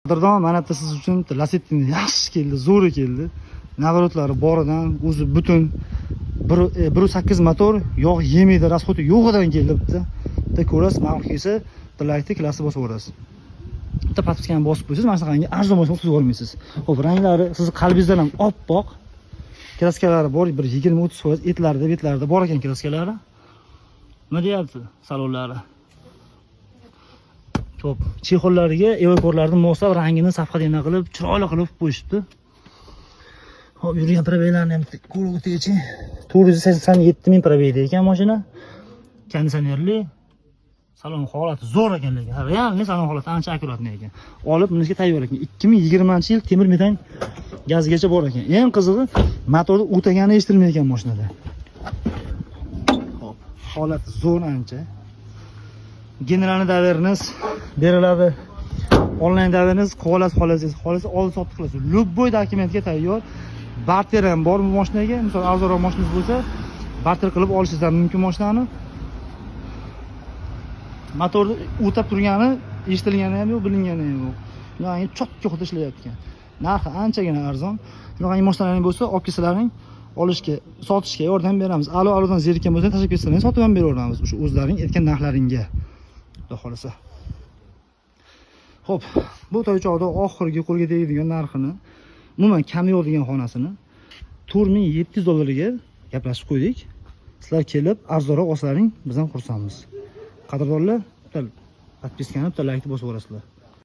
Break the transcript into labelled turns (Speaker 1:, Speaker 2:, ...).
Speaker 1: Qadrdon, mana bitta siz uchun Lacetti'ni yaxshi keldi, zo'ri keldi. Navaratlari boridan, o'zi butun 1.8 motor, yog' yemaydi, rasxoti yo'g'idan keldi bitta. Bitta ko'rasiz, ma'lum kelsa, Light'ni klassi bosib o'rasiz. Bitta podpiskani bosib qo'ysiz, mana shunaqangi arzon bo'lsa o'tkazib olmaysiz. Xo'p, ranglari siz qalbingizdan ham oppoq. Kraskalari bor, bir 20-30% betlarida bor ekan kraskalari. Nima deyapti salonlari? Xo'p, chexollariga evakorlarning mo'sab rangini safhadena qilib, chiroyli qilib qo'yishibdi. Xo'p, yurgan probeylarni ham ko'rib o'taychi. 487 ming probeyda ekan mashina. Konditsionerli. Salon holati zo'r ekan lekin. Realniy salon holati ancha akkuratniy ekan. Olib minishga tayyor ekan. 2020-yil temir metan gazgacha bor ekan. Eng qizig'i, motorni o'tagani eshitilmaydi ekan mashinada. Xo'p, holati zo'r ancha. Generalni daveriniz beriladi. Onlayn daveriniz xolis oldi sotib qilasiz. Любой dokumentga tayyor. Barter ham bor bu mashinaga. Misol arzonroq mashinangiz bo'lsa, barter qilib olishingiz ham mumkin mashinani. Motorni o'tab turgani, eshitilgani ham yo'q, bilingani ham yo'q. Ya'ni chotga xuddi ishlayapti. Narxi anchagina arzon. Shunaqangi mashinalar bo'lsa, olib kelsalaring, olishga, sotishga yordam beramiz. A'lo-a'lodan zerikkan bo'lsangiz, tashlab ketsalaring, sotib ham beraveramiz. O'sha o'zlaring aytgan narxlaringga. Xudo xolasa. Xo'p, bu toychoqda oxirgi qo'lga tegadigan narxini, umuman kam yo'q degan xonasini $4700 gaplashib qo'ydik. Sizlar kelib, arzonroq olsalaring, biz ham xursandmiz. Qadrdonlar, bitta podpiskani, bitta laykni bosib o'rasizlar.